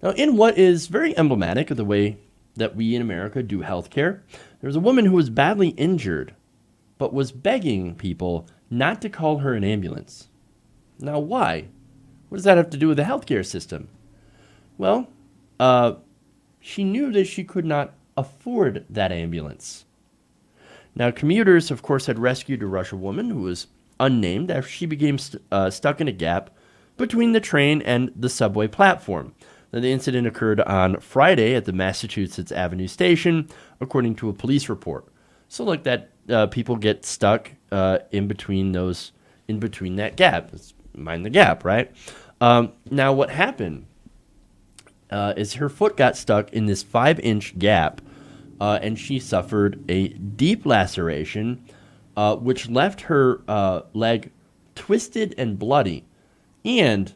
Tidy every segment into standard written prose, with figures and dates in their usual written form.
Now, in what is very emblematic of the way that we in America do healthcare, there was a woman who was badly injured, but was begging people not to call her an ambulance. Now, why? What does that have to do with the healthcare system? Well, she knew that she could not afford that ambulance. Now, commuters, of course, had rescued a Russian woman who was unnamed after she became stuck in a gap between the train and the subway platform. Now, the incident occurred on Friday at the Massachusetts Avenue station, according to a police report. So, like that, people get stuck in between that gap. Mind the gap, right? Now, what happened is her foot got stuck in this 5-inch gap, and she suffered a deep laceration, which left her leg twisted and bloody. And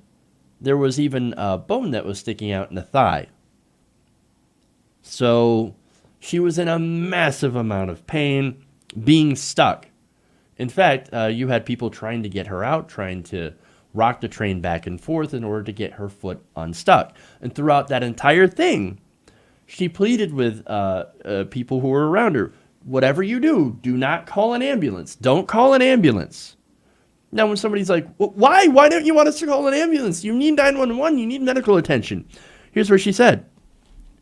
there was even a bone that was sticking out in the thigh. So she was in a massive amount of pain, being stuck. In fact, you had people trying to get her out, trying to rock the train back and forth in order to get her foot unstuck. And throughout that entire thing, she pleaded with people who were around her, whatever you do, do not call an ambulance. Don't call an ambulance. Now, when somebody's like, well, why? Why don't you want us to call an ambulance? You need 911. You need medical attention. Here's what she said.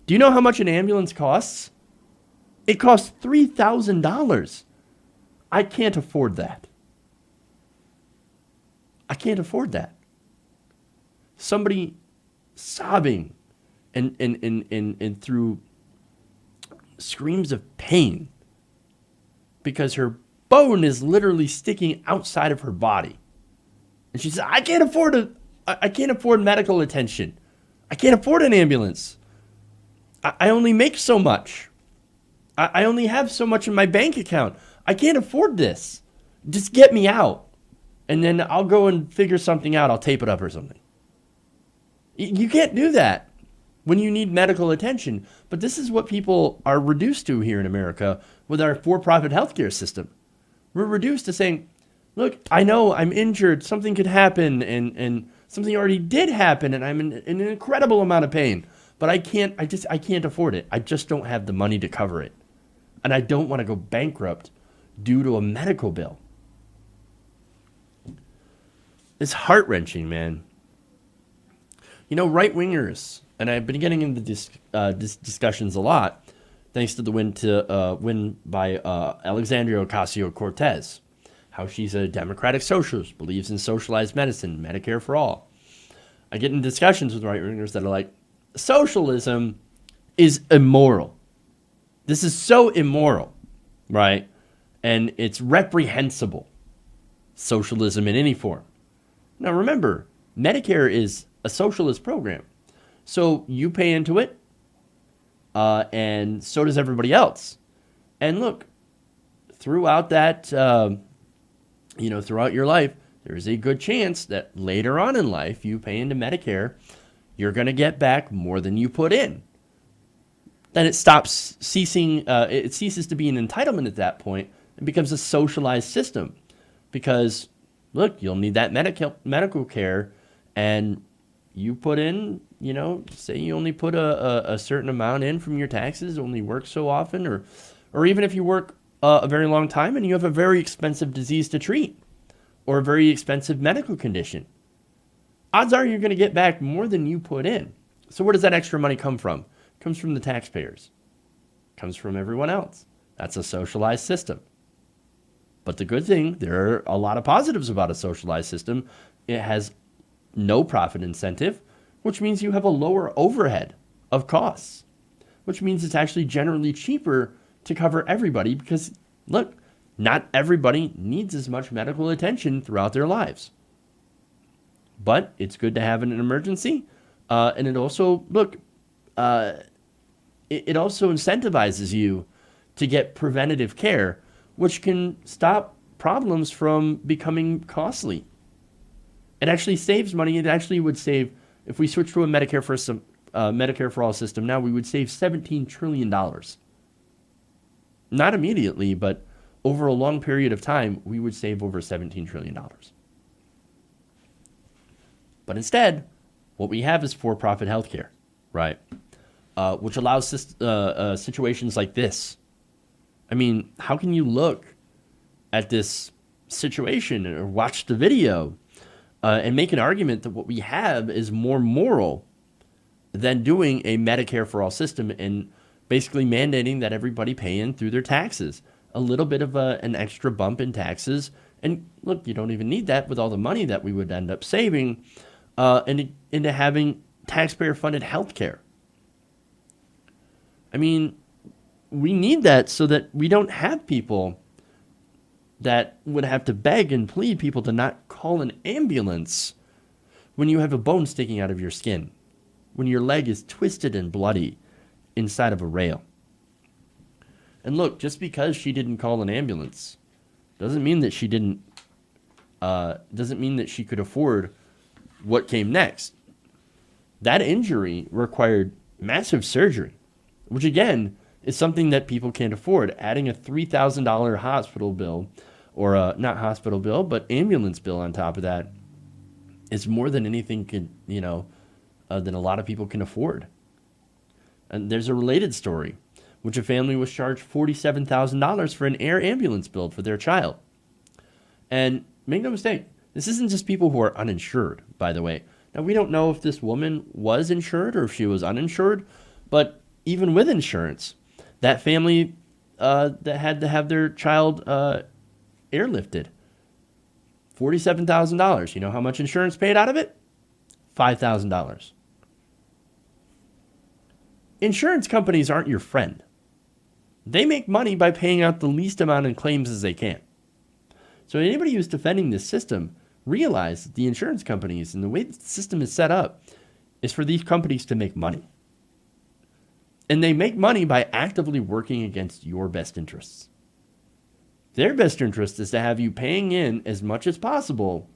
Do you know how much an ambulance costs? It costs $3,000. I can't afford that. I can't afford that. Somebody sobbing and through screams of pain because her bone is literally sticking outside of her body. And she said, I can't afford medical attention. I can't afford an ambulance. I only make so much. I only have so much in my bank account. I can't afford this. Just get me out. And then I'll go and figure something out. I'll tape it up or something. You can't do that when you need medical attention. But this is what people are reduced to here in America with our for-profit healthcare system. We're reduced to saying, look, I know I'm injured. Something could happen, and something already did happen, and I'm in an incredible amount of pain. But I can't afford it. I just don't have the money to cover it. And I don't want to go bankrupt due to a medical bill. It's heart-wrenching, man. You know, right-wingers, and I've been getting into discussions a lot, thanks to the win by Alexandria Ocasio-Cortez, how she's a democratic socialist, believes in socialized medicine, Medicare for all. I get in discussions with right-wingers that are like, socialism is immoral. This is so immoral, right? And it's reprehensible, socialism in any form. Now remember, Medicare is a socialist program. So you pay into it, and so does everybody else. And look, throughout that, throughout your life, there's a good chance that later on in life, you pay into Medicare, you're going to get back more than you put in. Then it ceases to be an entitlement at that point and becomes a socialized system. Because, look, you'll need that medical care, and you put in, say you only put a certain amount in from your taxes, only work so often, or even if you work a very long time and you have a very expensive disease to treat or a very expensive medical condition, odds are you're going to get back more than you put in. So where does that extra money come from? It comes from the taxpayers. It comes from everyone else. That's a socialized system. But the good thing, there are a lot of positives about a socialized system. It has no profit incentive, which means you have a lower overhead of costs, which means it's actually generally cheaper to cover everybody because, look, not everybody needs as much medical attention throughout their lives. But it's good to have in an emergency. And it also, it also incentivizes you to get preventative care, which can stop problems from becoming costly. It actually saves money. It actually would save, if we switch to a Medicare for all system now, we would save $17 trillion. Not immediately, but over a long period of time, we would save over $17 trillion. But instead, what we have is for-profit healthcare, right? Which allows situations like this. I mean, how can you look at this situation or watch the video and make an argument that what we have is more moral than doing a Medicare for all system and basically mandating that everybody pay in through their taxes? A little bit of an extra bump in taxes. And look, you don't even need that with all the money that we would end up saving into having taxpayer-funded healthcare. I mean, we need that so that we don't have people that would have to beg and plead people to not call an ambulance when you have a bone sticking out of your skin, when your leg is twisted and bloody inside of a rail. And look, just because she didn't call an ambulance doesn't mean that she could afford what came next. That injury required massive surgery, which again is something that people can't afford. Adding a $3,000 hospital bill, or not hospital bill, but ambulance bill on top of that, is more than anything than a lot of people can afford. And there's a related story, which a family was charged $47,000 for an air ambulance bill for their child. And make no mistake, this isn't just people who are uninsured, by the way. Now, we don't know if this woman was insured or if she was uninsured, but even with insurance, that family that had to have their child airlifted, $47,000. You know how much insurance paid out of it? $5,000. Insurance companies aren't your friend. They make money by paying out the least amount in claims as they can. So anybody who's defending this system, realize that the insurance companies and the way the system is set up is for these companies to make money. And they make money by actively working against your best interests. Their best interest is to have you paying in as much as possible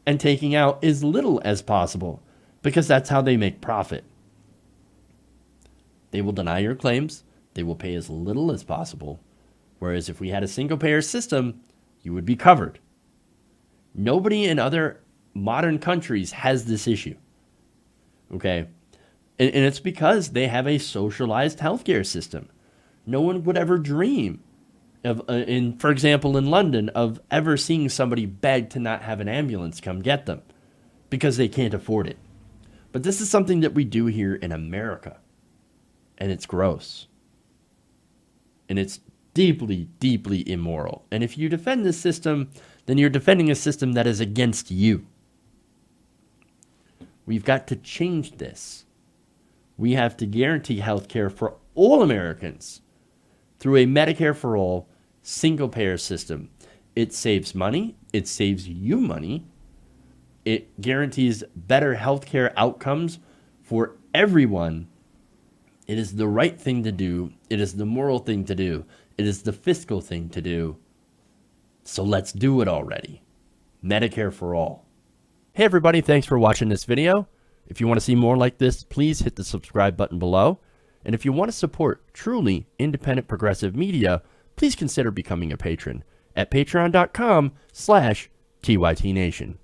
and taking out as little as possible, because that's how they make profit. They will deny your claims. They will pay as little as possible. Whereas if we had a single payer system, you would be covered. Nobody in other modern countries has this issue. Okay? And it's because they have a socialized healthcare system. No one would ever dream of, for example, in London, of ever seeing somebody beg to not have an ambulance come get them because they can't afford it. But this is something that we do here in America. And it's gross. And it's deeply, deeply immoral. And if you defend this system, then you're defending a system that is against you. We've got to change this. We have to guarantee health care for all Americans through a Medicare for all single-payer system. It saves money. It saves you money. It guarantees better health care outcomes for everyone. It is the right thing to do. It is the moral thing to do. It is the fiscal thing to do. So let's do it already. Medicare for all. Hey everybody, thanks for watching this video. If you want to see more like this, please hit the subscribe button below. And if you want to support truly independent progressive media, please consider becoming a patron at patreon.com/TYTNation.